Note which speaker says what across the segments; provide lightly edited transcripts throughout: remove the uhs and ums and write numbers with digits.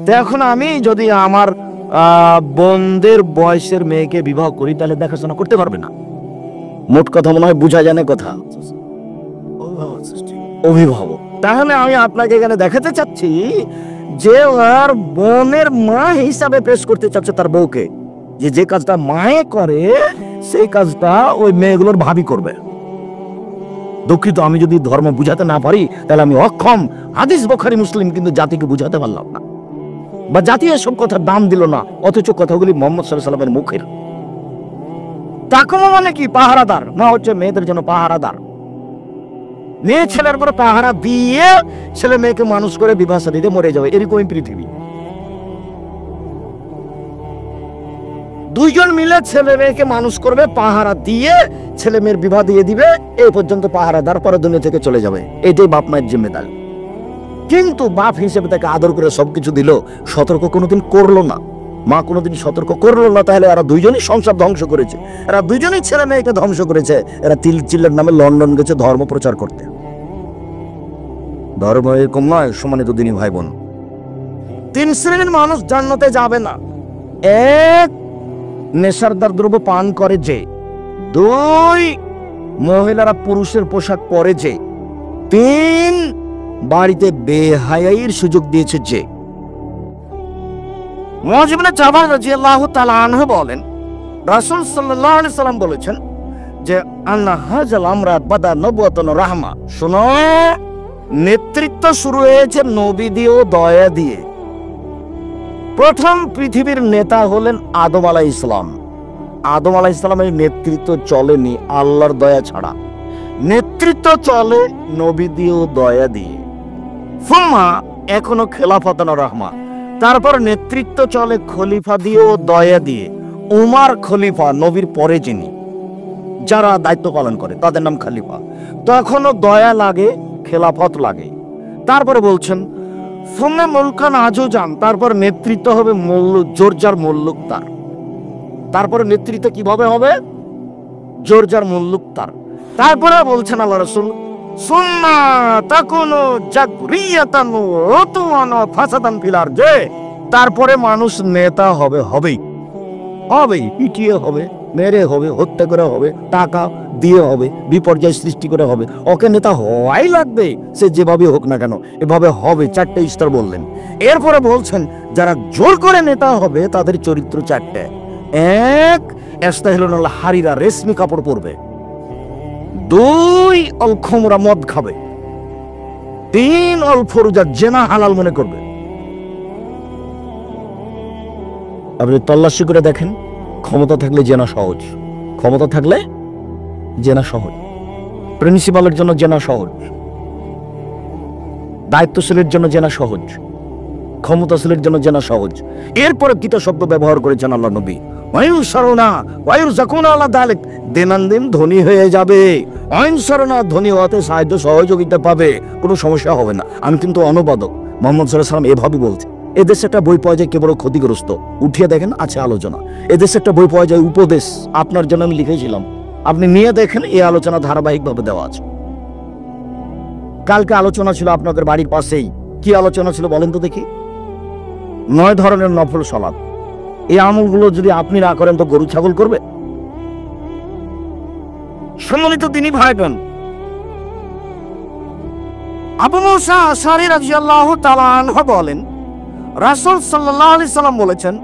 Speaker 1: তো এখন আমি যদি আমার বোনদের বয়সের মেয়েকে বিবাহ করি তাহলে দেখাশোনা করতে পারবে না। মোট কথা মনে হয় বোঝা জানে কথা, অভিভাবক। তাহলে আমি আপনাকে এখানে দেখাতে চাচ্ছি যে আর বোনের মা হিসাবে পেশ করতে চাচ্ছে তার বউকে, যে কাজটা মায়ে করে সেই কাজটা ওই মেয়েগুলোর ভাবি করবে। দুঃখিত, আমি যদি ধর্ম বুঝাতে না পারি তাহলে আমি অক্ষম। হাদিস বুখারী মুসলিম কিন্তু জাতিকে বুঝাতে পারলাম না, বা জাতি এসব কথার দাম দিল না, অথচ কথাগুলি মুহাম্মদ সাল্লাল্লাহু আলাইহি ওয়াসাল্লামের মুখের। তাকওয়া মানে কি? পাহারাদার। মা হচ্ছে মেয়েদের জন্য পাহারাদার। মেয়ে ছেলের উপর পাহারা দিয়ে ছেলে মেয়েকে মানুষ করে বিবাহ শাদীতে মরে যাবে, এরকমই পৃথিবী। দুইজন মিলে ছেলে মেয়েকে মানুষ করবে, পাহারা দিয়ে ছেলে মেয়ের বিবাহ দিয়ে দিবে, এই পর্যন্ত পাহারাদার, পরে দুনিয়া থেকে চলে যাবে। এটাই বাপ মায়ের জিম্মেদারি। কিন্তু বাপ হিসেবে তাকে আদর করে সবকিছু দিল, সতর্ক কোনোদিন করলো না, মা কোনোদিন সতর্ক করলো না। তাহলে এরা দুইজনই সংসার ধ্বংস করেছে, এরা দুইজনই ছেলে মেয়েকে ধ্বংস করেছে। এরা তিল চিল্লার নামে লন্ডন গেছে ধর্ম প্রচার করতে। ধর্ম এরকম নয় সম্মানিত দিনী ভাই বোন। 3 শ্রেণীর মানুষ জান্নাতে যাবে না। 1, নেশাদার দ্রব্য পান করে যে। 2, মহিলারা পুরুষের পোশাক পরে যে। 3, বাড়িতে বেহায়াইর সুযোগ দিয়েছে যে। মুআয ইবনে জাবাল রাদিয়াল্লাহু তাআলা আনহু বলেন, রাসূল সাল্লাল্লাহু আলাইহি সাল্লাম বলেছেন যে আন্না হাযাল আমরা বাদা নবুওয়াতুন রাহমা। শুনো, নেতৃত্ব শুরু হয়েছে নবী দিয়ে ও দয়া দিয়ে। প্রথম পৃথিবীর নেতা হলেন আদম আলাইহিস সালাম। আদম আলাইহিস সালামের নেতৃত্ব চলেনি আল্লাহর দয়া ছাড়া, নেতৃত্ব চলে নবী দিয়ে ও দয়া দিয়ে। ফুম্মা এখনো খেলাফাতুন রাহমা, তারপর নেতৃত্ব চলে খলিফা দিয়ে ও দয়া দিয়ে। উমার খলিফা, নবীর পরে যিনি, যারা দায়িত্ব পালন করে তাদের নাম খলিফা। তখনও দয়া লাগে, খেলাফত লাগে। তারপরে বলছেন ফুম্মা মুলকান আজুজান, তারপর নেতৃত্ব হবে জোরজার মুল্লুক তার। তারপরে নেতৃত্ব কিভাবে হবে? জোরজার মুল্লুক তার। তারপরে বলছেন আল্লাহ রাসূল সুন্না তাকুনু জাবরিয়াতান উতওয়ান ফাসাদান ফিল আরদে, তারপরে মানুষ নেতা হবে, হবেই, পিটিয়ে হবে, মেরে হবে, হত্যা করে হবে, টাকা দিয়ে হবে, বিপর্যয় সৃষ্টি করে হবে। ওকে নেতা হওয়াই লাগবে, সে যেভাবে হোক না কেন, এভাবে হবে। 4টে স্তর বললেন। এরপরে বলছেন যারা জোর করে নেতা হবে তাদের চরিত্র 4টে। 1, ইস্তাহিলুল হারিরা, রেশমি কাপড় পরবে। 2, অল খুমরা, মদ খাবে। 3, অল ফুরুজা, জেনা হালাল মনে করবে। আপনি তল্লাশি করে দেখেন, ক্ষমতা থাকলে জেনা সহজ, ক্ষমতা থাকলে জেনা সহজ। প্রিন্সিপালের জন্য জেনা সহজ, দায়িত্বশীলের জন্য জেনা সহজ, ক্ষমতাশীলের জন্য জেনা সহজ। এরপরে কিতা শব্দ ব্যবহার করেছেন আল্লাহ নবী, ওয়ায়ুসারুনা ওয়ায়ুরযাকুনা আলা যালিক, দিনান্দিন ধনী হয়ে যাবে। ওয়ায়ুসারুনা, ধনী হওয়াতে সাহায্য সহযোগিতা পাবে, কোনো সমস্যা হবে না। আমি কিন্তু অনুবাদক, মুহাম্মদ সাল্লাল্লাহু আলাইহি ওয়াসাল্লাম এভাবে বলছে। এদেশে একটা বই পাওয়া যায় কে বড় ক্ষতিগ্রস্ত, উঠিয়ে দেখেন, আছে আলোচনা। এদেশে একটা বই পাওয়া যায় উপদেশ, আপনার জন্য আমি লিখেছিলাম, আপনি নিয়ে দেখেন, এই আলোচনা ধারাবাহিকভাবে দেওয়া আছে। কালকে আলোচনা ছিল আপনাদের বাড়ির পাশেই। কি আলোচনা ছিল বলেন তো দেখি? 9 ধরনের নফল সালাত। এই আমলগুলো যদি আপনি না করেন তো গরু ছাগল করবে? সম্মানিত দিনী ভাই বোন, আবু মুসা আশআরী রাদিয়াল্লাহু তাআলা আনহু বলেন, রাসূল সাল্লাল্লাহু আলাইহি সাল্লাম বলেছেন,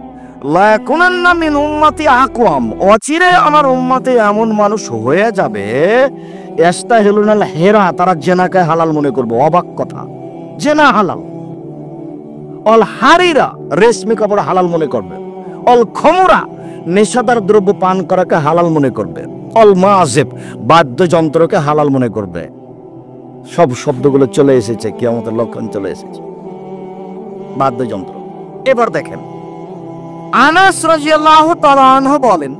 Speaker 1: লা ইয়াকুনান্না মিন উম্মতি আকওয়াম, অচিরে আমার উম্মতে এমন মানুষ হয়ে যাবে, ইস্তাহিলুনাল হেরা, তারা জেনাকে হালাল মনে করবে। অবাক কথা, জেনা হালাল। অল হারিরা, রেশমি কাপড় হালাল মনে করবে। অল খমরা, নেশাদার দ্রব্য পান করাকে হালাল মনে করবে। অল মাযিব, বাদ্যযন্ত্রকে হালাল মনে করবে। সব শব্দগুলো চলে এসেছে, কিয়ামতের লক্ষণ চলে এসেছে, বাদ্যযন্ত্র। এবার দেখেন, আনাস রাদিয়াল্লাহু তাআলা আনহু বলেন,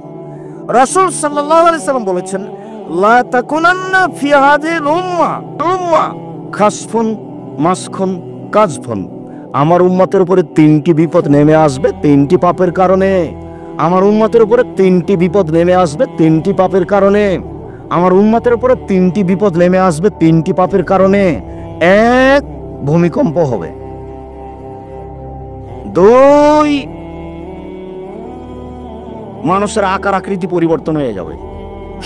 Speaker 1: রাসূল সাল্লাল্লাহু আলাইহি সাল্লাম বলেছেন, লা তাকুনান্না ফি হাযিহিল উম্মাহ খাসফুন মাসখুন কাজফুন, আমার উম্মতের উপরে 3টি বিপদ নেমে আসবে 3টি পাপের কারণে। আমার উম্মতের উপরে 3টি বিপদ নেমে আসবে 3টি পাপের কারণে। আমার উম্মতের উপরে 3টি বিপদ নেমে আসবে 3টি পাপের কারণে। 1, ভূমিকম্প হবে। দুই, মানুষের আকার আকৃতি পরিবর্তন হয়ে যাবে।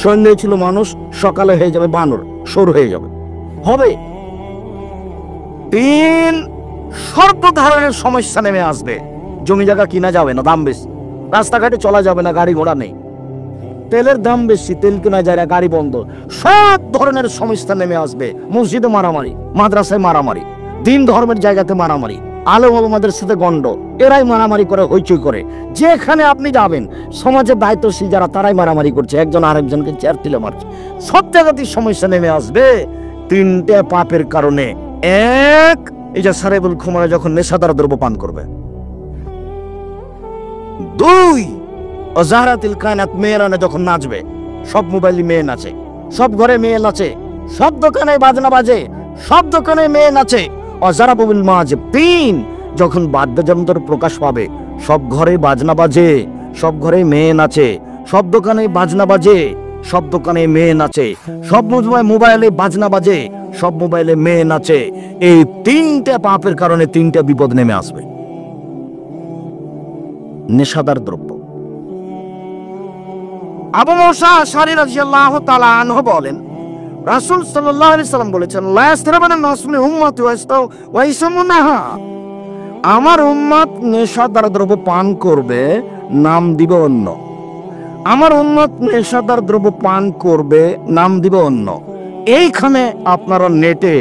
Speaker 1: সন্ধ্যায় ছিল মানুষ, সকালে হয়ে যাবে বানর, সর হয়ে যাবে হবে। তিন, সর্ব ধরনের সমস্যা নেমে আসবে। জমি জায়গা কিনা যাবে না, দাম বেশি। রাস্তাঘাটে চলা যাবে না, গাড়ি ঘোড়া নেই। তেলের দাম বেশি, তেল কেনা যায় না, গাড়ি বন্ধ। সব ধরনের সমস্যা নেমে আসবে। মসজিদে মারামারি, মাদ্রাসায় মারামারি, দিন ধর্মের জায়গাতে মারামারি, আলেম ওলামাদের সাথে গন্ড, এরাই মারামারি করে, হইচই করে। যেখানে আপনি যাবেন সমাজের দায়িত্বশীল যারা, তারাই মারামারি করছে, একজন আরেকজনকে চেয়ার তুলে মারছে। সব জায়গাতেই সমস্যা নেমে আসবে তিনটে পাপের কারণে। এক, এই যে সারেবুল খুমারা যখন নেশাদার দ্রব্য পান করবে। দুই, অজাহারাতিল কায়নাত, মেয়েরা যখন নাচবে, সব মোবাইলে মেয়ে নাচে, সব ঘরে মেয়ে নাচে, সব দোকানে বাজনা বাজে, সব দোকানে মেয়ে নাচে। অজারাবুল মাজিব। তিন, যখন বাদ্যযন্ত্র প্রকাশ পাবে, সব ঘরে বাজনা বাজে, সব ঘরে মেয়ে নাচে, সব দোকানে বাজনা বাজে, সব দোকানে মেয়ে নাচে, সব মোবাইলে বাজনা বাজে, সব মোবাইলে মেয়ে নাচে। এই তিনটা পাপের কারণে তিনটা বিপদ নেমে আসবে। নেশাদার দ্রব্য। আবু মুসা আশআরী রাদিয়াল্লাহু তাআলা আনহু বলেন, রাসূল সাল্লাল্লাহু আলাইহি সাল্লাম বলেছেন, লা ইয়াসরাবানা নাসু মিন উম্মতি ওয়া ইসমুনাহা, আমার উম্মত নেশাদার দ্রব্য পান করবে, নাম দিবে অন্য। আমার উম্মত নেশাদার দ্রব্য পান করবে, নাম দিবে অন্য। এইখানে আপনারা নেটে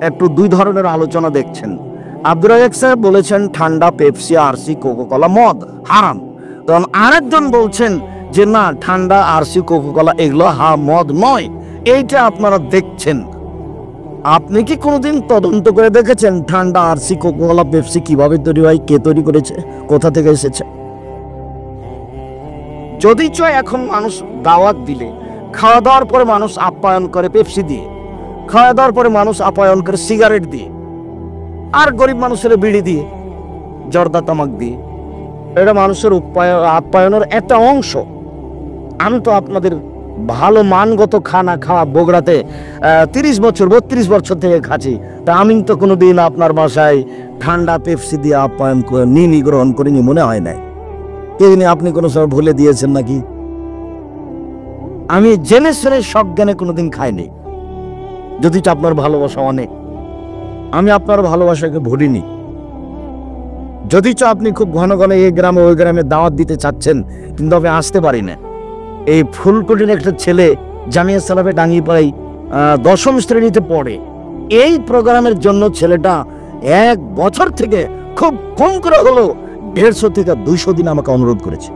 Speaker 1: একটু দুই ধরনের আলোচনা দেখছেন। আব্দুর রাজ্জাক সাহেব বলেছেন ঠান্ডা, পেপসি, আরসি, কোকাকোলা মদ হারাম। তখন আরেকজন বলছেন যে না, ঠান্ডা, আরসি, কোকাকোলা এগুলো মদ নয়। এইটা আপনারা দেখছেন। আপনি কি কোনোদিন তদন্ত করে দেখেছেন ঠান্ডা, আরসি, কোকাকোলা, পেপসি কিভাবে তৈরি হয়, কে তৈরি করেছে, কোথা থেকে এসেছে? যদি চায় এখন মানুষ দাওয়াত দিলে খাওয়া দাওয়ার পরে মানুষ আপ্যায়ন করে পেপসি দিয়ে, খাওয়া দাওয়ার পরে মানুষ আপ্যায়ন করে সিগারেট দিয়ে, আর গরিব মানুষের বিড়ি দিয়ে, জর্দা তামাক দিয়ে। এটা মানুষের আপ্যায়নের একটা অংশ। আমি তো আপনাদের ভালো মানগত খানা খাওয়া বগুড়াতে 30 বছর 32 বছর থেকে খাচ্ছি। তা আমি তো কোনোদিন আপনার বাসায় ঠান্ডা পেপসি দিয়ে আপ্যায়ন নিনি, গ্রহণ করিনি, মনে হয় নাই। কে জানি আপনি কোনো সময় ভুলে দিয়েছেন নাকি? আমি জেনে শুনে সজ্ঞানে কোনোদিন খাইনি। যদি আপনার ভালোবাসা অনেক, আমি আপনার ভালোবাসাকে ভুলিনি। যদি আপনি খুব ঘন ঘন এই গ্রামে ওই গ্রামে দাওয়াত দিতে চাচ্ছেন, কিন্তু আমি আসতে পারি না। এই ফুলকুটির একটা ছেলে জামিয়া সালাফে ডাঙ্গিপাড়ায় 10ম শ্রেণীতে পড়ে। এই প্রোগ্রামের জন্য ছেলেটা 1 বছর থেকে খুব কম করে হলো 150 থেকে 200 দিন আমাকে অনুরোধ করেছে।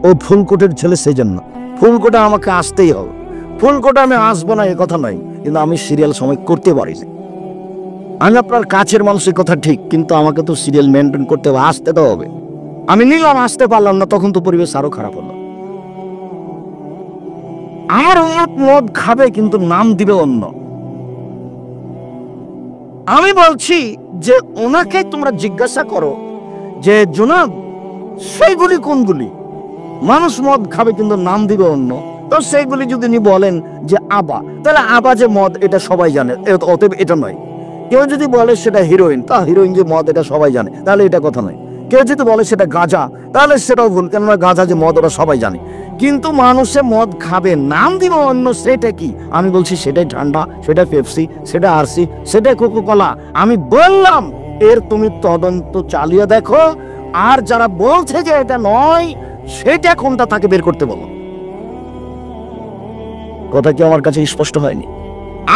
Speaker 1: ও ফুলকোটের ছেলে, সেই জন্য ফুলকোটে আমাকে আসতেই হবে। ফুলকোটে আমি আসবো না এ কথা নয়, কিন্তু আমি সিরিয়াল সময় করতে পারি না। আমি আপনার কাছের মানুষের কথা ঠিক, কিন্তু আমাকে তো সিরিয়াল মেনটেন করতে হবে, আসতে তো হবে। আমি নিলাম, আসতে পারলাম না, তখন তো পরিবেশ আরো খারাপ হলো। আমার মদ খাবে, কিন্তু নাম দিবে অন্য। আমি বলছি যে ওনাকে তোমরা জিজ্ঞাসা করো যে জনাব, সেইগুলি কোনগুলি? মানুষ মদ খাবে কিন্তু নাম দিবে অন্য, তো সেইগুলি যদি উনি বলেন যে আবা, তাহলে আবা যে মদ এটা সবাই জানে, অতএব এটা নয়। কেউ যদি বলে সেটা হিরোইন, তা হিরোইন যে মদ এটা সবাই জানে, তাহলে এটা কথা নয়। কেউ যদি বলে সেটা গাঁজা, তাহলে সেটাও ভুল, কেননা গাঁজা যে মদ ওরা সবাই জানে। কিন্তু মানুষে মদ খাবে, নাম দিবে অন্য, সেটা কি? আমি বলছি সেটাই ঠান্ডা, সেটা পেপসি, সেটা আরসি, সেটা কোকাকোলা। আমি বললাম এর তুমি তদন্ত চালিয়ে দেখো, আর যারা বলছে যে এটা নয়, সেটা কোনটা তাকে বের করতে বলো। কথা কি আমার কাছে স্পষ্ট হয়নি?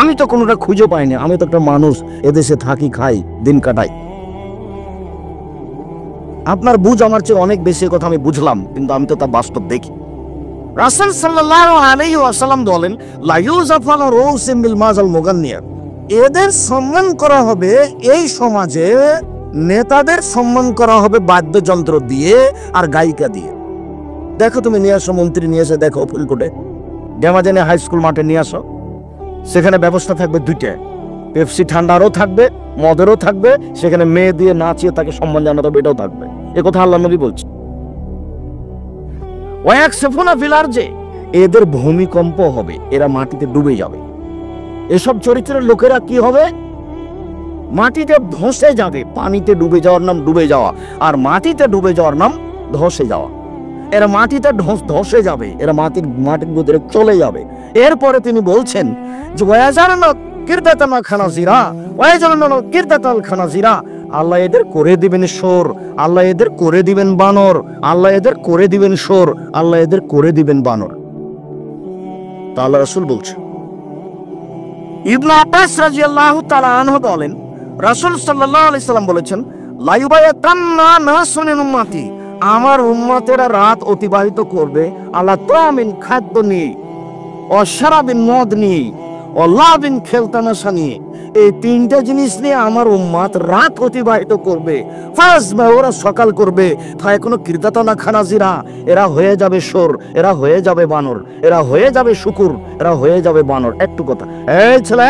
Speaker 1: আমি তো কোনোটা খুঁজে পাইনি। আমি তো একটা মানুষ, এদেশে থাকি, খাই, দিন কাটাই। আপনার বুঝ আমার চেয়ে অনেক বেশি, কথা আমি বুঝলাম, কিন্তু আমি তো তা বাস্তব দেখি। রাসূল সাল্লাল্লাহু আলাইহি ওয়াসাল্লাম বলেন, লা ইউযাফাল রউসিম বিল মাজাল মুগান্নিয়া, এদের সম্মান করা হবে এই সমাজে, নেতাদের সম্মান করা হবে বাদ্যযন্ত্র দিয়ে আর গায়িকা দিয়ে। দেখো তুমি নিয়ে আসো, মন্ত্রী নিয়ে এসে দেখো ফুলকোটে ড্যামাজানে হাই স্কুল মাঠে নিয়ে আসো, সেখানে ব্যবস্থা থাকবে দুইটা, পেপসি ঠান্ডারও থাকবে, মদেরও থাকবে, সেখানে মেয়ে দিয়ে নাচিয়ে তাকে সম্মান জানাতে হবে, এটাও থাকবে। এ কথা আল্লাহ নবী বলছে। ওয়াকসিফুনা ফিল আরজি, এদের ভূমিকম্প হবে, এরা মাটিতে ডুবে যাবে। এসব চরিত্রের লোকেরা কি হবে? মাটিতে ধসে যাবে। পানিতে ডুবে যাওয়ার নাম ডুবে যাওয়া, আর মাটিতে ডুবে যাওয়ার নাম ধসে যাওয়া। এরা মাটিতে ধসে যাবে, এরা মাটির ভিতরে চলে যাবে। এরপরে তিনি বলছেন যে আল্লাহ এদের করে দিবেন সোর, আল্লাহ এদের করে দিবেন বানর, আল্লাহ এদের করে দিবেন সোর, আল্লাহ এদের করে দিবেন বানর। তা আল্লাহ রাসূল বলছেন। ইবনে আব্বাস রাদিয়াল্লাহু তাআলা আনহু বলেন, রাসূল সাল্লাল্লাহু আলাইহি সাল্লাম বলেছেন, লা ইউবায়াতান্না নাসুন মিন উম্মতি, আমার উম্মতেরা রাত অতিবাহিত করবে আলা তামিন, খাদ্য নিয়ে, অশরাবিন, মদ নিয়ে, অলাবিন, খেলতামাশা নিয়ে। এই তিনটা জিনিস নিয়ে আমার উম্মত রাত অতিবাহিত করবে। ফার্স্ট ওরা সকাল করবে, তাই কোনো কীর্তানা খানাজিরা, এরা হয়ে যাবে সোর, এরা হয়ে যাবে বানর, এরা হয়ে যাবে শুকুর, এরা হয়ে যাবে বানর। একটু কথা, এই ছেলে,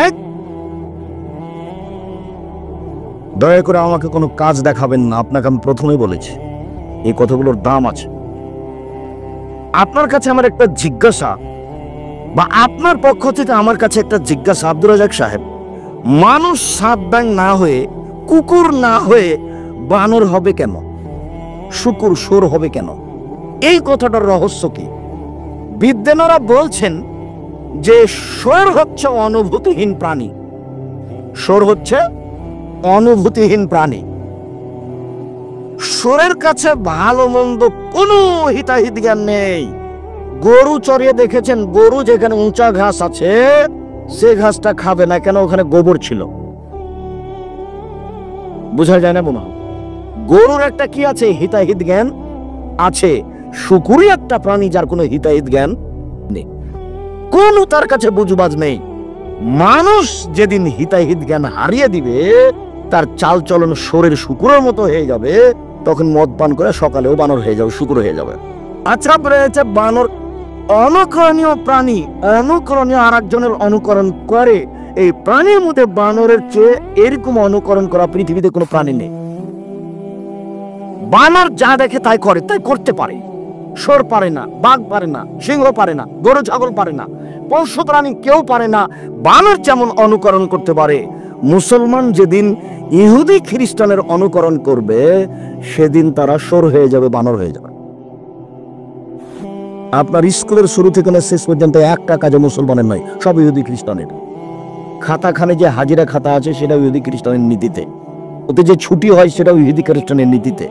Speaker 1: দয়া করে আমাকে কোনো কাজ দেখাবেন না। আপনাকে আমি প্রথমেই বলেছি এই কথাগুলোর দাম আছে। আপনার কাছে আমার একটা জিজ্ঞাসা, বা আপনার পক্ষ থেকে আমার কাছে একটা জিজ্ঞাসা, আব্দুর রাজ্জাক সাহেব, মানুষ সাত ব্যাং না হয়ে, কুকুর না হয়ে বানর হবে কেন? শুকুর সোর হবে কেন? এই কথাটার রহস্য কি? বিদ্বানেরা বলছেন যে সোর হচ্ছে অনুভূতিহীন প্রাণী। সোর হচ্ছে অনুভূতিহীন প্রাণী। সোরের কাছে ভালো মন্দ কোনো হিতাহিত জ্ঞান নেই। গরু চড়িয়ে দেখেছেন, গরু যেখানে উঁচা ঘাস আছে সে ঘাসটা খাবে না, কেন? ওখানে গোবর ছিল। বোঝা যায় না বোমা? গরুর একটা কি আছে? হিতাহিত জ্ঞান আছে। শুকুরই একটা প্রাণী যার কোনো হিতাহিত জ্ঞান নেই, কোনো তার কাছে বুঝবাজ নেই। মানুষ যেদিন হিতাহিত জ্ঞান হারিয়ে দিবে, তার চাল চলন সোরের শুকুরের মতো হয়ে যাবে, তখন মদ পান করে সকালেও বানর হয়ে যাবে, শুকুর হয়ে যাবে। আচ্ছা, রয়েছে বানর, অনুকরণীয় প্রাণী, অনুকরণীয় আর একজনের অনুকরণ করে। এই প্রাণীর মধ্যে বানরের চেয়ে এরকম অনুকরণ করা পৃথিবীতে কোনো প্রাণী নেই। বানর যা দেখে তাই করে, তাই করতে পারে। সোর পারে না, বাঘ পারে না, সিংহ পারে না, গরু ছাগল পারে না, পশু প্রাণী কেউ পারে না। বানর যেমন অনুকরণ করতে পারে, মুসলমান যেদিন ইহুদি খ্রিস্টানের অনুকরণ করবে, সেদিন তারা সোর হয়ে যাবে, বানর হয়ে যাবে। আপনার স্কুলের শুরু থেকে শেষ পর্যন্ত একটা কাজে মুসলমানের নয়, সব ইহুদি খ্রিস্টানের। খাতাখানে যে হাজিরা খাতা আছে সেটাও ইহুদি খ্রিস্টানের নীতিতে, ওতে যে ছুটি হয় সেটাও ইহুদি খ্রিস্টানের নীতিতে,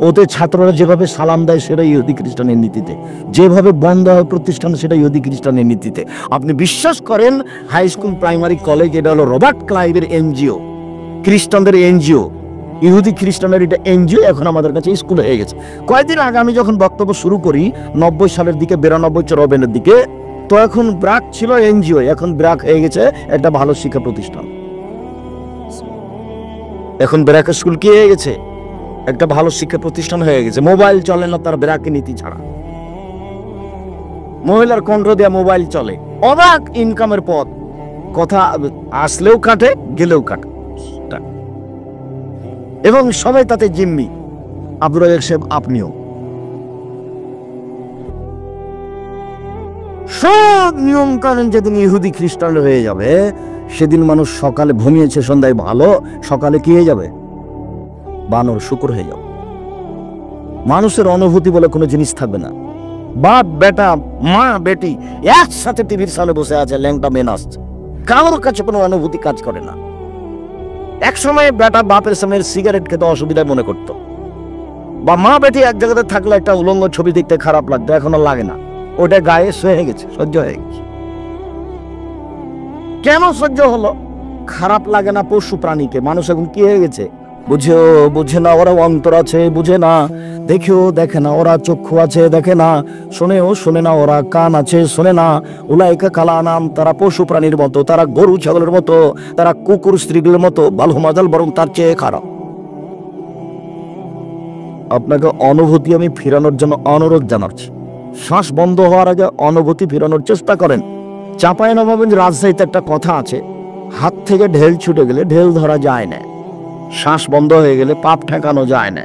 Speaker 1: ওতে ছাত্ররা যেভাবে সালাম দেয় সেটা ইহুদি খ্রিস্টানের নীতিতে, যেভাবে বন্ধ হয় প্রতিষ্ঠান সেটা ইহুদি খ্রিস্টানের নীতিতে। আপনি বিশ্বাস করেন, হাই স্কুল, প্রাইমারি, কলেজ, এটা হলো রবার্ট ক্লাইভের এনজিও, খ্রিস্টানদের এনজিও, ইহুদি খ্রিস্টানের এটা এনজিও এখন আমাদের কাছে স্কুল হয়ে গেছে। কয়েকদিন আগে আমি যখন বক্তব্য শুরু করি 90 সালের দিকে, 92-94 দিকে, তো এখন ব্রাক ছিল এনজিও, এখন ব্রাক হয়ে গেছে একটা ভালো শিক্ষা প্রতিষ্ঠান। এখন ব্রাক স্কুল কি হয়ে গেছে? একটা ভালো শিক্ষা প্রতিষ্ঠান হয়ে গেছে। মোবাইল চলে না তার ব্রাকের নীতি ছাড়া, মহিলার কণ্ঠ দেয়া মোবাইল চলে, অবাক ইনকামের পথ, কথা আসলেও কাটে, গেলেও কাটে, এবং সবাই তাতে জিম্মি। আব্দুর রাজ্জাক সাহেব, আপনিও। সব নিয়ম কানুন যেদিন ইহুদি খ্রিস্টান হয়ে যাবে, সেদিন মানুষ সকালে ঘুমিয়েছে, সন্ধ্যায় ভালো, সকালে কি হয়ে যাবে? বানর, শুকুর হয়ে যাবে। মানুষের অনুভূতি বলে কোনো জিনিস থাকবে না। বাপ বেটা, মা বেটি একসাথে টিভির সামনে বসে আছে, ল্যাংটা মেন আসছে, কারোর কাছে কোনো অনুভূতি কাজ করে না। এক সময় বেটা বাপের সামনে সিগারেট খেতে অসুবিধায় মনে করতো, বা মা বেটি এক জায়গাতে থাকলে একটা উলঙ্গ ছবি দেখতে খারাপ লাগতো, এখন আর লাগে না, ওটা গায়ে সয়ে গেছে, সহ্য হয়ে গেছে। কেন সহ্য হলো? খারাপ লাগে না পশু প্রাণীকে, মানুষ এখন কি হয়ে গেছে? বুঝে না, ওরা অন্তর আছে, বুঝে না, দেখেও দেখে না, ওরা চক্ষু আছে, দেখে না, শোনেও শোনে না, ওরা কান আছে, শোনে না। উলাইকা কালা নাম, তারা পশু প্রাণীর মতো, তারা গরু ছাগলের মতো, তারা কুকুর স্ত্রীগুলোর মতো, বালহুমাজাল, বরং তার চেয়ে খারাপ। আপনাকে অনুভূতি আমি ফেরানোর জন্য অনুরোধ জানাচ্ছি, শ্বাস বন্ধ হওয়ার আগে অনুভূতি ফেরানোর চেষ্টা করেন। চাঁপাইনবাবগঞ্জ, রাজশাহীতে একটা কথা আছে, হাত থেকে ঢেল ছুটে গেলে ঢেল ধরা যায় না, শ্বাস বন্ধ হয়ে গেলে পাপ ঠেকানো যায় না।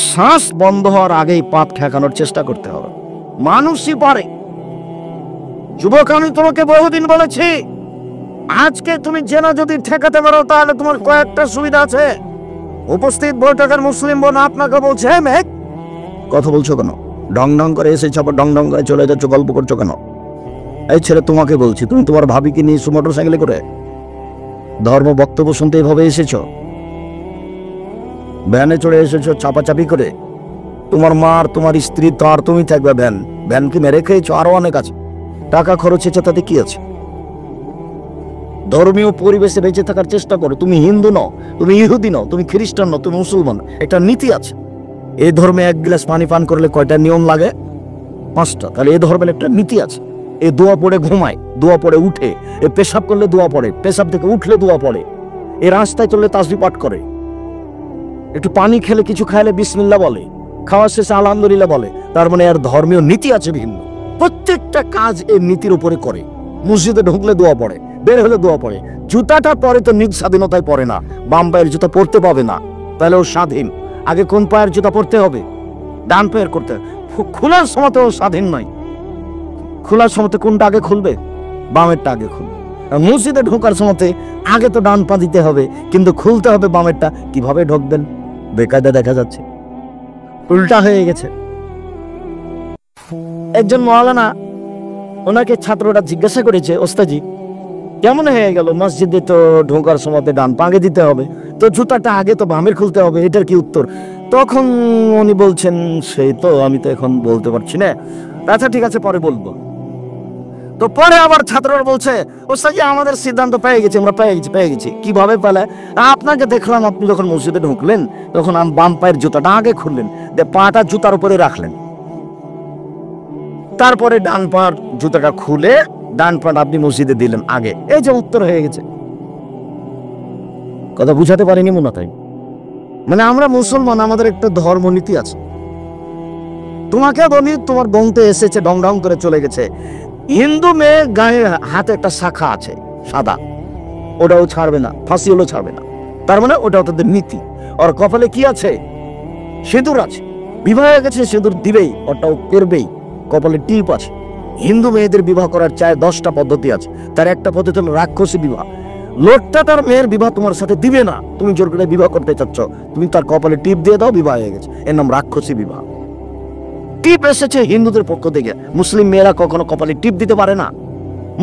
Speaker 1: শ্বাস বন্ধ হওয়ার আগেই পাপ ঠেকানোর চেষ্টা করতে হবে। মানুষই পারে। যুবক, আমি তোমাকে বহুদিন বলেছি, আজকে তুমি জেনা যদি ঠেকাতে পারো তাহলে তোমার কয়েকটা সুবিধা আছে। উপস্থিত বৈঠকের মুসলিম বোন আপনাকে বলছে, মেঘ কথা বলছো কেন? ডং ডং করে এসেছো, আবার ডং ডং করে চলে যাচ্ছ, গল্প করছো কেন? এই ছেলে তোমাকে বলছি, তুমি তোমার ভাবিকে নিয়ে মোটর সাইকেলে করে ধর্ম বক্তব্য শুনতে এভাবে এসেছো? ভ্যানে চড়ে এসেছো চাপাচাপি করে? তোমার মা আর তোমার স্ত্রী তো আর তুমি থাকবে, ভ্যানকে মেরে খেয়েছো, আরো অনেক আছে, টাকা খরচ হয়েছে, তাতে কি আছে? ধর্মীয় পরিবেশে বেঁচে থাকার চেষ্টা করো। তুমি হিন্দু নও, তুমি ইহুদি নও, তুমি খ্রিস্টান নও, তুমি মুসলমান। একটা নীতি আছে। এই ধর্মে এক গ্লাস পানি পান করলে কয়টা নিয়ম লাগে? 5টা। তাহলে এই ধর্মের একটা নীতি আছে। এ দোয়া পড়ে ঘুমায়, দোয়া পড়ে উঠে, এ পেশাব করলে দোয়া পড়ে, পেশাব থেকে উঠলে দোয়া পড়ে, এ রাস্তায় চললে তাসবিহ পাঠ করে, একটু পানি খেলে কিছু খাইলে বিসমিল্লাহ বলে, খাওয়ার শেষে আলহামদুলিল্লাহ বলে। তার মানে এর ধর্মীয় নীতি আছে ভিন্ন। প্রত্যেকটা কাজ এই নীতির উপরে করে। মসজিদে ঢুকলে দোয়া পড়ে, বের হলে দোয়া পড়ে। জুতাটা পরে তো নিজ স্বাধীনতায় পড়ে না, বাম পায়ের জুতা পরতে পাবে না, তাহলে ও স্বাধীন। আগে কোন পায়ের জুতা পরতে হবে? ডান পায়ের করতে হবে। খোলার সময় ও স্বাধীন নয়। খোলার সময় কোনটা আগে খুলবে? বামেরটা আগে খুলবে। মসজিদে ঢোকার সময় আগে তো ডান পা দিতে হবে, কিন্তু খুলতে হবে বামেরটা। কিভাবে ঢোকবেন? বেকায়দা দেখা যাচ্ছে, উল্টা হয়ে গেছে। একজন মাওলানা, ওনাকে ছাত্ররা জিজ্ঞাসা করেছে, ওস্তাজি কেমন হয়ে গেল? মসজিদে তো ঢোকার সময় ডান পা আগে দিতে হবে, তো জুতাটা আগে তো বামের খুলতে হবে, এটার কি উত্তর? তখন উনি বলছেন, সেই তো আমি তো এখন বলতে পারছি না। আচ্ছা ঠিক আছে, পরে বলবো। তো পরে আবার ছাত্ররা বলছে, ওস্তাজি আমাদের সিদ্ধান্ত পেয়ে গেছি, আমরা পেয়ে গেছি। কিভাবে পেলে? আপনাকে দেখলাম আপনি যখন মসজিদে ঢুকলেন তখন বাম পায়ের জুতাটা আগে খুললেন, পাটা জুতার উপরে রাখলেন, তারপরে ডান পার জুতাটা খুলে ডান পাটা আপনি মসজিদে দিলেন আগে। এই যে উত্তর হয়ে গেছে। কথা বুঝাতে পারিনি মনে হয়? মানে আমরা মুসলমান, আমাদের একটা ধর্মনীতি আছে। তোমাকে বলি, তোমার বোনতে এসেছে, ডং ডং করে চলে গেছে। হিন্দু মেয়ে গায়ে হাতে একটা শাখা আছে সাদা, ওটাও ছাড়বে না, ফাঁসি হলেও ছাড়বে না। তার মানে ওটাও তাদের নীতি। আর কপালে কি আছে? সিঁদুর আছে। বিবাহ হয়ে গেছে, সিঁদুর দিবেই, ওটাও করবেই। কপালে টিপ আছে। হিন্দু মেয়েদের বিবাহ করার 10টা পদ্ধতি আছে। তার একটা পদ্ধতি হলো রাক্ষসী বিবাহ। লোকটা তার মেয়ের বিবাহ তোমার সাথে দিবে না, তুমি জোর করে বিবাহ করতে চাচ্ছ, তুমি তার কপালে টিপ দিয়ে দাও, বিবাহ হয়ে গেছে। এর নাম রাক্ষসী বিবাহ। টিপ এসেছে হিন্দুদের পক্ষ থেকে। মুসলিম মেয়েরা কখনো কপালে টিপ দিতে পারে না।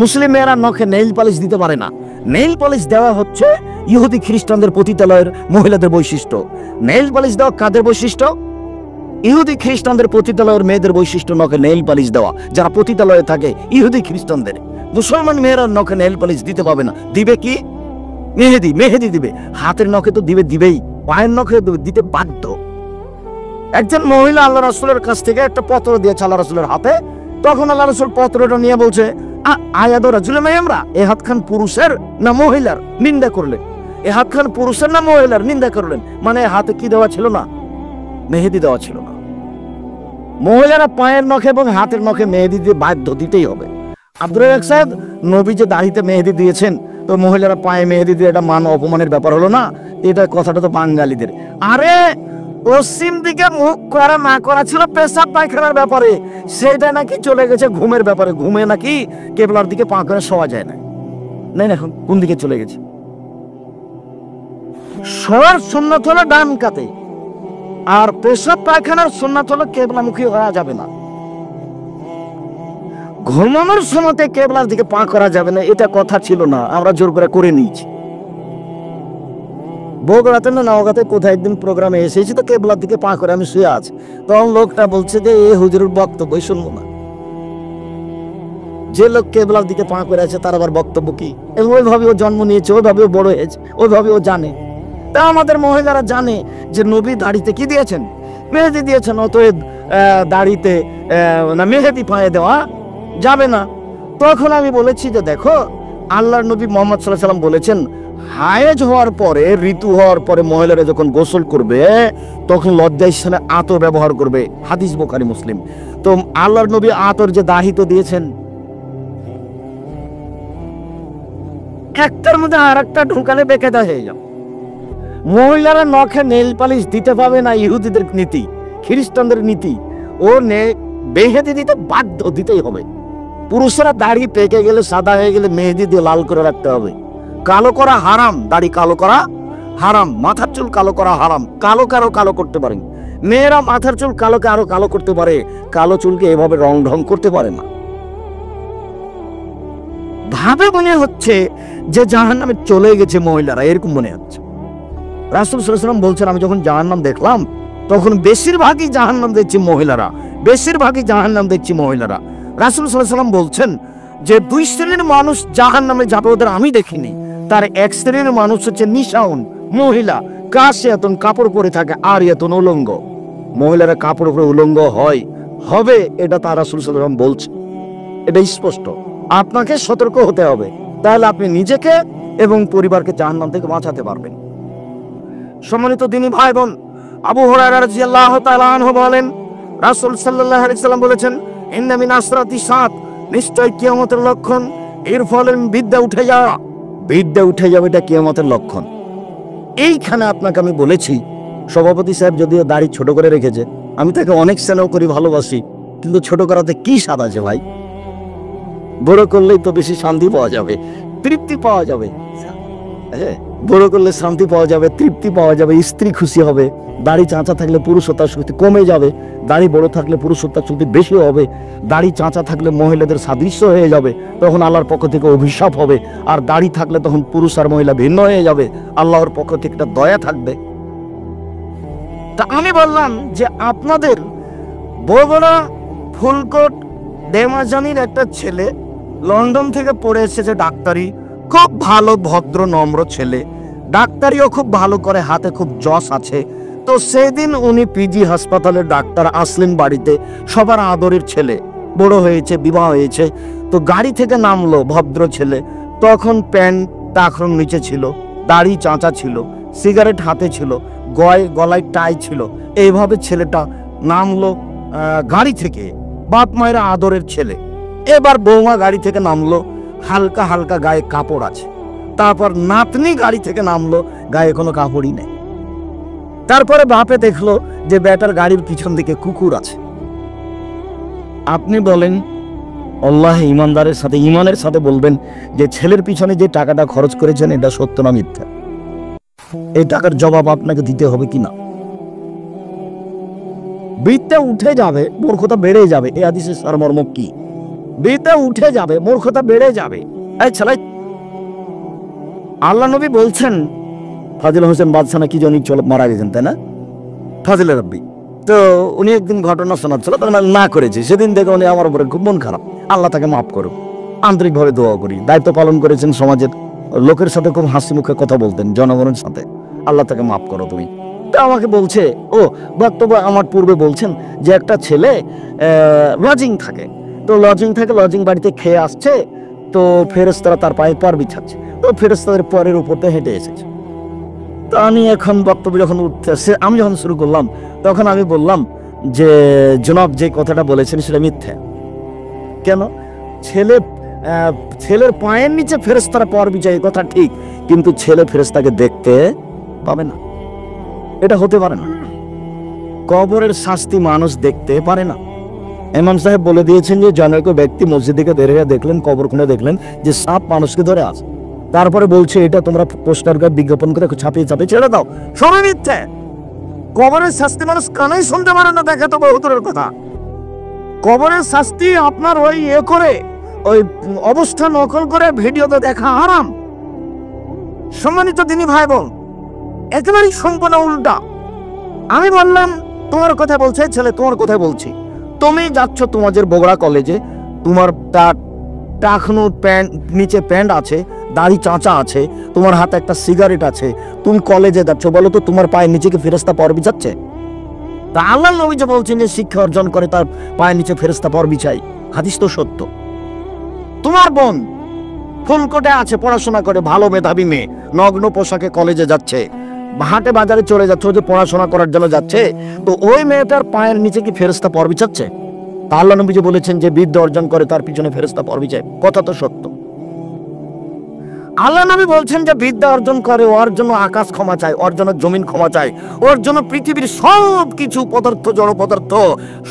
Speaker 1: মুসলিম মেয়েরা নখে নেইল পলিশ দিতে পারে না। নেইল পলিশ দেওয়া হচ্ছে ইহুদি খ্রিস্টানদের পতিতালয়ের মহিলাদের বৈশিষ্ট্য। নেইল পলিশ দেওয়া কাদের বৈশিষ্ট্য? ইহুদি খ্রিস্টানদের পতিতালয়ের মেয়েদের বৈশিষ্ট্য নখে নেইল পলিশ দেওয়া, যারা পতিতালয়ে থাকে ইহুদি খ্রিস্টানদের। মুসলমান মেয়েরা নখে নেইল পলিশ দিতে পাবে না। দিবে কি? মেহেদি দিবে। হাতের নখে তো দিবেই, পায়ের নখে দিতে বাধ্য। একজন মহিলা আল্লাহ রাসূলের কাছ থেকে একটা পত্র দিয়েছে আল্লাহ রাসূলের হাতে। তখন আল্লাহ রাসূল পত্রটা নিয়ে বলছে, আয়াদু রাজুলিন মিনহুমরা, এই হাতখান পুরুষের না মহিলার? নিন্দা করলেন। এই হাতখান পুরুষের না মহিলার? নিন্দা করলেন। মানে হাতে কি দেওয়া ছিল না? মেহেদি দেওয়া ছিল না। মহিলারা পায়ের নখে এবং হাতের নখে মেহেদি দিয়ে বাধ্য, দিতেই হবে। আব্দুর রাজ্জাক সাহেব, নবী যে দাড়িতে মেহেদি দিয়েছেন, তো মহিলারা পায়ে মেহেদি দিয়ে এটা মান অপমানের ব্যাপার হলো না? এটা কথাটা তো বাঙালিদের। আরে পশ্চিম দিকে মুখ করা না করা ছিল পেশাব পায়খানার ব্যাপারে, সেটা নাকি চলে গেছে ঘুমের ব্যাপারে। ঘুমে নাকি কেবলার দিকে পা করে শোয়া যায় না। নাই, এখন কোন দিকে চলে গেছে? শোয়ার সুন্নাত হলো ডান কাতে, আর পেশাব পায়খানার সুন্নাত হলো কেবলামুখী হওয়া যাবে না। ঘুমানোর সময় কেবলার দিকে পা করা যাবে না, এটা কথা ছিল না, আমরা জোর করে নিয়েছি। বগুড়াতে না নওগাঁতে কোথায় একদিন প্রোগ্রামে এসেছি, তো কেবলার দিকে পা করে আমি শুয়ে আছি। তখন লোকটা বলছে যে এই হুজুরের বক্তব্যই শুনবো না। যে লোক কেবলার দিকে পা করে আছে তার আবার বক্তব্য কি? এবং ওইভাবে ও জন্ম নিয়েছে, ওইভাবে ও বড় হয়েছে, ওইভাবে ও জানে। তা আমাদের মহিলারা জানে যে নবী দাড়িতে কি দিয়েছেন? মেহেদি দিয়েছেন। অতএব দাড়িতে না মেহেদি পায়ে দেওয়া যাবে না। তখন আমি বলেছি যে দেখো, আল্লাহর নবী মুহাম্মদ সাল্লাল্লাহু আলাইহি ওয়াসাল্লাম বলেছেন, হায়েজ হওয়ার পরে, ঋতু হওয়ার পরে মহিলারা যখন গোসল করবে তখন লজ্জা স্থানে আতর ব্যবহার করবে। হাদিস বুখারী মুসলিম। তো আল্লাহর নবী আতর যে দাহিত দিয়েছেন, একটার মধ্যে আর একটা ঢুকালে বেকায়দা হয়ে যাবে। মহিলারা নখে নেইল পালিশ দিতে পাবে না, ইহুদিদের নীতি, খ্রিস্টানদের নীতি। ও মেহেদি দিতে বাধ্য, দিতেই হবে। পুরুষেরা দাড়ি পেকে গেলে, সাদা হয়ে গেলে মেহেদি দিয়ে লাল করে রাখতে হবে। কালো করা হারাম, দাড়ি কালো করা হারাম, মাথার চুল কালো করা হারাম। কালো কালো করতে পারেন। মেয়েরা মাথার চুল কালোকে আরো কালো করতে পারে, কালো চুলকে এভাবে রং ঢং করতে পারে না। ভাবে মনে হচ্ছে যে জাহান্নামে চলে গেছে মহিলারা, এরকম মনে হচ্ছে। রাসূল সাল্লাল্লাহু আলাইহি ওয়াসাল্লাম বলছেন, আমি যখন জাহান্নাম দেখলাম তখন বেশিরভাগই জাহান্নাম দেখছি মহিলারা, বেশিরভাগই জাহান্নাম দেখছি মহিলারা। রাসূল সাল্লাল্লাহু আলাইহি ওয়াসাল্লাম বলছেন যে 2 শ্রেণীর মানুষ জাহান্নামে যাবে, ওদের আমি দেখিনি। তার এক শ্রেণীর মানুষ হচ্ছে নিশাউন, মহিলা, কাশিয়াতুন, কাপড় পরে থাকে, আরিয়াতুন, উলঙ্গ। মহিলারা কাপড় পরে উলঙ্গ হবে, এটা তার রাসূল সাল্লাল্লাহু আলাইহি ওয়াসাল্লাম বলছে। এটা স্পষ্ট। আপনাকে সতর্ক হতে হবে, তাহলে আপনি নিজেকে এবং পরিবারকে জাহান্নাম থেকে বাঁচাতে পারবেন। সম্মানিত দিনী ভাই বোন, আবু হুরায়রা রাদিয়াল্লাহু তাআলা আনহু বলেন, রাসূল সাল্লাল্লাহু আলাইহি ওয়াসাল্লাম বলেছেন, ইন্না মিন আসরাতি সাত, নিশ্চয় কিয়ামতের লক্ষণ এর ফলে বিদ্যা উঠে যাওয়া। বিদ্যা উঠে যাবে, এটা কিয়ামতের লক্ষণ। এইখানে আপনাকে আমি বলেছি, সভাপতি সাহেব যদিও দাড়ি ছোট করে রেখেছে, আমি তাকে অনেক স্নেহ করি, ভালোবাসি, কিন্তু ছোট করাতে কি স্বাদ আছে ভাই? বড় করলেই তো বেশি শান্তি পাওয়া যাবে, তৃপ্তি পাওয়া যাবে। বড় করলে শান্তি পাওয়া যাবে, তৃপ্তি পাওয়া যাবে, স্ত্রী খুশি হবে। দাড়ি চাঁচা থাকলে পুরুষত্বার শক্তি কমে যাবে, দাড়ি বড় থাকলে পুরুষত্বার শক্তি বেশি হবে। দাড়ি চাঁচা থাকলে মহিলাদের সাদৃশ্য হয়ে যাবে, তখন আল্লাহর পক্ষ থেকে অভিশাপ হবে। আর দাড়ি থাকলে তখন পুরুষ আর মহিলা ভিন্ন হয়ে যাবে, আল্লাহর পক্ষ থেকে একটা দয়া থাকবে। তা আমি বললাম যে আপনাদের বগুড়া ফুলকোট ডেমাজানির একটা ছেলে লন্ডন থেকে পড়ে এসেছে ডাক্তারি, খুব ভালো ভদ্র নম্র ছেলে, ডাক্তারিও খুব ভালো করে, হাতে খুব যশ আছে। তো সেদিন উনি পিজি হাসপাতালের ডাক্তার আসলেন বাড়িতে, সবার আদরের ছেলে, বড় হয়েছে, বিবাহ হয়েছে। তো গাড়ি থেকে নামলো ভদ্র ছেলে, তখন প্যান্ট টাকরোর নিচে ছিল, দাড়ি চাঁচা ছিল, সিগারেট হাতে ছিল, গলায় টাই ছিল। এইভাবে ছেলেটা নামলো গাড়ি থেকে, বাপ মায়ের আদরের ছেলে। এবার বৌমা গাড়ি থেকে নামলো, হালকা হালকা গায়ে কাপড় আছে। তারপর নাতনি গাড়ি থেকে নামলো, গায়ে কোনো কাপড়ই নেই। তারপরে বাপে দেখলো যে বেটার গাড়ির পিছন দিকে কুকুর আছে। আপনি বলেন, আল্লাহ ইমানদারের সাথে, ইমানের সাথে বলবেন যে ছেলের পিছনে যে টাকাটা খরচ করেছেন এটা সত্য না মিথ্যা? এই টাকার জবাব আপনাকে দিতে হবে কিনা? বিদ্যা উঠে যাবে, মূর্খতা বেড়ে যাবে। এই হাদিসের সারমর্ম কি? বিদ্যা উঠে যাবে, মূর্খতা বেড়ে যাবে। এই ছেলে, আল্লাহ নবী বলছেন, ফাজিল হোসেন বাদশাহ কি জনি মারা গেছেন, তাই না? ফাজিল রাব্বি। তো উনি একদিন ঘটনা শোনাচ্ছিল, তার না করেছে। সেদিন দেখে উনি আমার উপরে খুব মন খারাপ, আল্লাহ তাকে মাফ করুক। আন্তরিকভাবে দোয়া করি। দায়িত্ব পালন করেছেন, সমাজের লোকের সাথে খুব হাসি মুখে কথা বলতেন, জনগণের সাথে। আল্লাহ তাকে মাফ করো তুমি। তো আমাকে বলছে, ও বক্তব্য আমার পূর্বে বলছেন যে একটা ছেলে লজিং থাকে, তো লজিং থেকে লজিং বাড়িতে খেয়ে আসছে, তো ফেরেশতারা তার পায়ে পর বিছাচ্ছে, তো ফেরেশতাদের পরের উপর দিয়ে হেঁটে এসেছে। তো আমি এখন বক্তব্য যখন উঠতেছে, আমি যখন শুরু করলাম, তখন আমি বললাম যে জনাব যে কথাটা বলেছেন সেটা মিথ্যা। কেন? ছেলের পায়ের নিচে ফেরেশতারা পর বিছায়, কথা ঠিক, কিন্তু ছেলে ফেরেশতাকে দেখতে পাবে না, এটা হতে পারে না। কবরের শাস্তি মানুষ দেখতে পারে না। ইমাম সাহেব বলে দিয়েছেন যে জনৈক ব্যক্তি মসজিদ থেকে বের হয়ে দেখলেন, কবর খুঁড়ে দেখলেন যে সাপ মানুষকে ধরে আছে। তারপরে বলছে এটা তোমরা পোস্টার করে বিজ্ঞাপন করে ছাপিয়ে ছেড়ে দাও। সবই মিথ্যে। কবরের শাস্তি মানুষ কানেই শুনতে পারে না, দেখে তো বহুদূরের কথা। কবরের শাস্তি আপনার ওই করে, ওই অবস্থা নকল করে ভিডিওতে দেখা হারাম। সম্মানিত দিনী ভাই বোন, একেবারেই সম্পূর্ণ উল্টা। আমি বললাম তোমার কথা বলছে ছেলে, তোমার কথা বলছি। তুমি যাচ্ছ তোমাদের বগুড়া কলেজে, তোমার টাকনুর প্যান্ট, নিচে প্যান্ট আছে, দাড়ি চাঁচা আছে, তোমার হাতে একটা সিগারেট আছে, তুমি কলেজে যাচ্ছ, বলো তো তোমার পায়ের নিচে কি ফেরেশতা পর বিছাচ্ছে? তা আল্লাহ নবী যে বলছেন যে শিক্ষা অর্জন করে তার পায়ের নিচে ফেরেশতা পর বিছাই, হাদিস তো সত্য। তোমার বোন ফুলকোটে আছে, পড়াশোনা করে, ভালো মেধাবী মেয়ে, নগ্ন পোশাকে কলেজে যাচ্ছে, হাটে বাজারে চলে যাচ্ছে, ও যে পড়াশোনা করার জন্য যাচ্ছে, তো ওই মেয়েটার পায়ের নিচে কি ফেরেশতা পর বিছাচ্ছে? তা আল্লাহ নবী যে বলেছেন যে বিদ্যা অর্জন করে তার পিছনে ফেরেশতা পর বিছায়, কথা তো সত্য। আল্লাহ নবী বলছেন যে বিদ্যা অর্জন করে ওর জন্য আকাশ ক্ষমা চায়, ওর জন্য জমিন ক্ষমা চায়, ওর জন্য পৃথিবীর সব কিছু পদার্থ, জড় পদার্থ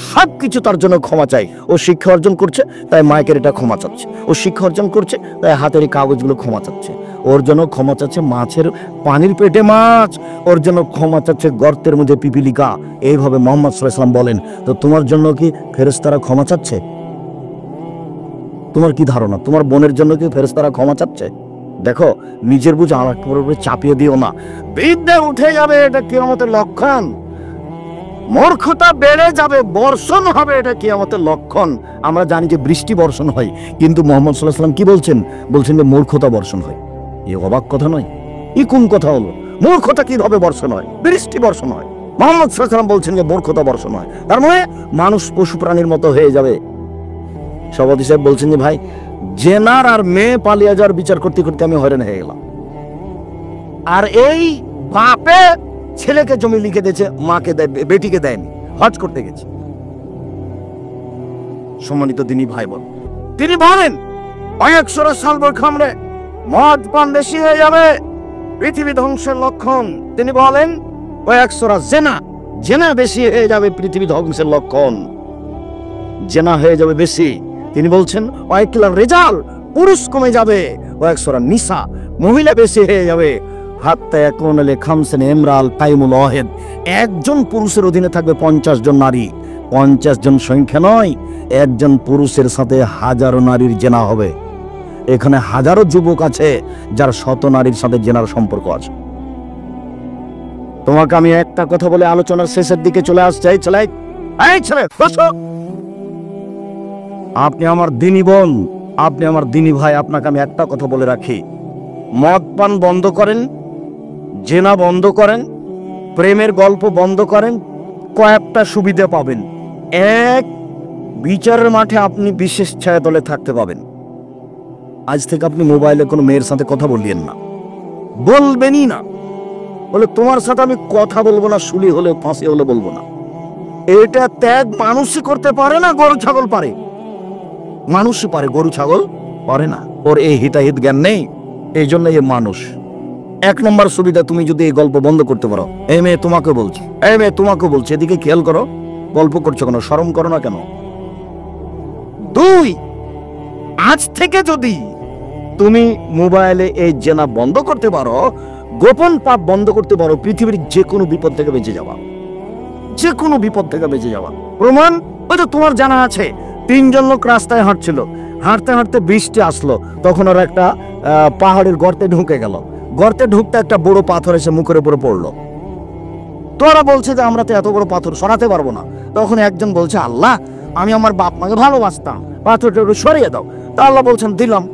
Speaker 1: সব কিছু তার জন্য ক্ষমা চাই। ও শিক্ষা অর্জন করছে তাই মাইকের এটা ক্ষমা চাচ্ছে, ও শিক্ষা অর্জন করছে তাই হাতের এই কাগজগুলো ক্ষমা চাচ্ছে, ওর জন্য ক্ষমা চাচ্ছে মাছের পানির পেটে মাছ, ওর জন্য ক্ষমা চাচ্ছে গর্তের মধ্যে পিপিলিকা। এইভাবে মোহাম্মদ সাল্লাল্লাহু আলাইহি ওয়াসাল্লাম বলেন। তো তোমার জন্য কি ফেরেশতারা ক্ষমা চাচ্ছে? তোমার কি ধারণা তোমার বোনের জন্য কি ফেরেশতারা ক্ষমা চাচ্ছে? দেখো, নিজের বুঝ আমার উপরে চাপিয়ে দিও না। বিদ্যা উঠে যাবে এটা কিয়ামতের লক্ষণ, মূর্খতা বেড়ে যাবে, বর্ষণ হবে এটা কিয়ামতের লক্ষণ। আমরা জানি যে বৃষ্টি বর্ষণ হয়, কিন্তু মুহাম্মদ সাল্লাল্লাহু আলাইহি ওয়াসাল্লাম কি বলছেন? বলছেন যে মূর্খতা বর্ষণ হয়। এ অবাক কথা নয়? ই কোন কথা হলো? মূর্খতা কিভাবে বর্ষণ হয়? বৃষ্টি বর্ষণ হয়। মুহাম্মদ সাল্লাল্লাহু আলাইহি ওয়াসাল্লাম বলছেন যে মূর্খতা বর্ষণ হয়, তার মানে মানুষ পশু প্রাণীর মতো হয়ে যাবে। সভাপতি সাহেব বলছেন যে ভাই, জেনার আর মেয়ে পালিয়ে যাওয়ার বিচার করতে করতে আমি হয়রান হয়ে গেলাম। আর এই বাপে ছেলেকে জমি লিখে দিয়েছে, মাকে দেয়, বেটিকে দেয়নি, হজ করতে গেছে। সম্মানিত দিনী ভাই বোন, তিনি বলেন কয়েকশোরা সালবর খামরে মদ পান বেশি হয়ে যাবে, পৃথিবী ধ্বংসের লক্ষণ। তিনি বলেন কয়েকশোরা জেনা বেশি হয়ে যাবে, পৃথিবী ধ্বংসের লক্ষণ। জেনা হয়ে যাবে বেশি। তিনি বলছেন ওয়াইকিলার রেজাল, পুরুষ কমে যাবে, ওয়াকসরা নিসা, মহিলা বেশি হয়ে যাবে। হাত্তা ইয়াকুনা লিখামসিন ইমরাল কাইমুল ওয়াহিদ, একজন পুরুষের অধীনে থাকবে 50 জন নারী। 50 জন সংখ্যা নয়, একজন পুরুষের সাথে হাজারো নারীর জেনা হবে। এখানে হাজারো যুবক আছে যার শত নারীর সাথে জেনার সম্পর্ক আছে। তোমাকে আমি একটা কথা বলে আলোচনার শেষের দিকে চলে আসছি। এই ছেলে বসো। আপনি আমার দিনী বোন, আপনি আমার দিনী ভাই, আপনাকে আমি একটা কথা বলে রাখি, মদ পান বন্ধ করেন, জেনা বন্ধ করেন, প্রেমের গল্প বন্ধ করেন, কয়েকটা সুবিধা পাবেন। এক, বিচারের মাঠে আপনি বিশেষ ছায়া দলে থাকতে পাবেন। আজ থেকে আপনি মোবাইলে কোনো মেয়ের সাথে কথা বলবেন না, বলবেনই না। বলে তোমার সাথে আমি কথা বলবো না, শুলি হলে ফাঁসি হলে বলবো না। এটা ত্যাগ মানুষই করতে পারে না, গরু ছাগল পারে। মানুষই পারে, গরু ছাগল পারে না। ওর এই হিতাহিত জ্ঞান নেই, এই জন্য এ মানুষ। 1 নম্বর সুবিধা, তুমি যদি এই গল্প বন্ধ করতে পারো। এই মেয়ে তোমাকে বলছি, এই মেয়ে তোমাকে বলছি, এদিকে খেয়াল করো, গল্প করছো কেন? শরম করো না কেন? 2, আজ থেকে যদি তুমি মোবাইলে এই জেনা বন্ধ করতে পারো, গোপন পাপ বন্ধ করতে পারো, পৃথিবীর যে কোনো বিপদ থেকে বেঁচে যাওয়া, যে কোনো বিপদ থেকে বেঁচে যাওয়া। প্রমাণ ওই তো তোমার জানা আছে, 3 জন লোক রাস্তায় হাঁটছিল, হাঁটতে হাঁটতে বৃষ্টি আসলো, তখন ওরা একটা পাহাড়ের গর্তে ঢুকে গেল। গর্তে ঢুকতে একটা বড় পাথর এসে মুখের উপরে পড়লো। তোরা বলছে যে আমরা তো এত বড় পাথর সরাতে পারবো না। তখন একজন বলছে, আল্লাহ, আমি আমার বাপ মাকে ভালোবাসতাম, পাথরটা একটু সরিয়ে দাও। তা আল্লাহ বলছেন, দিলাম।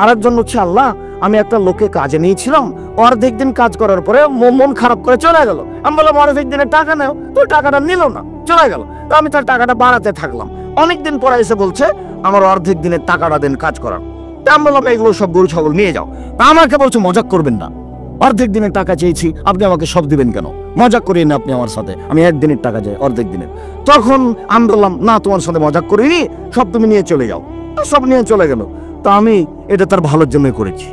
Speaker 1: আরেকজন হচ্ছে, আল্লাহ, আমি একটা লোককে কাজে নিয়েছিলাম, অর্ধেক দিন কাজ করার পরে মন খারাপ করে চলে গেল। আমি বললাম অর্ধেক দিনের টাকা নেও, তো টাকাটা নিল না, চলে গেল। তো আমি তার টাকাটা বাড়াতে থাকলাম। অনেকদিন পরে এসে বলছে আমার অর্ধেক দিনের টাকাটা দেন কাজ করার। তা আমি বললাম এগুলো সব গরু ছাগল নিয়ে যাও। তা আমাকে বলছে মজাক করবেন না, অর্ধেক দিনের টাকা চেয়েছি, আপনি আমাকে সব দিবেন কেন? মজাক করিয়ে না আপনি আমার সাথে, আমি 1 দিনের টাকা চাই, অর্ধেক দিনের। তখন আমি বললাম, না, তোমার সাথে মজাক করিনি, সব তুমি নিয়ে চলে যাও। সব নিয়ে চলে গেল। তা আমি এটা তার ভালোর জন্যই করেছি।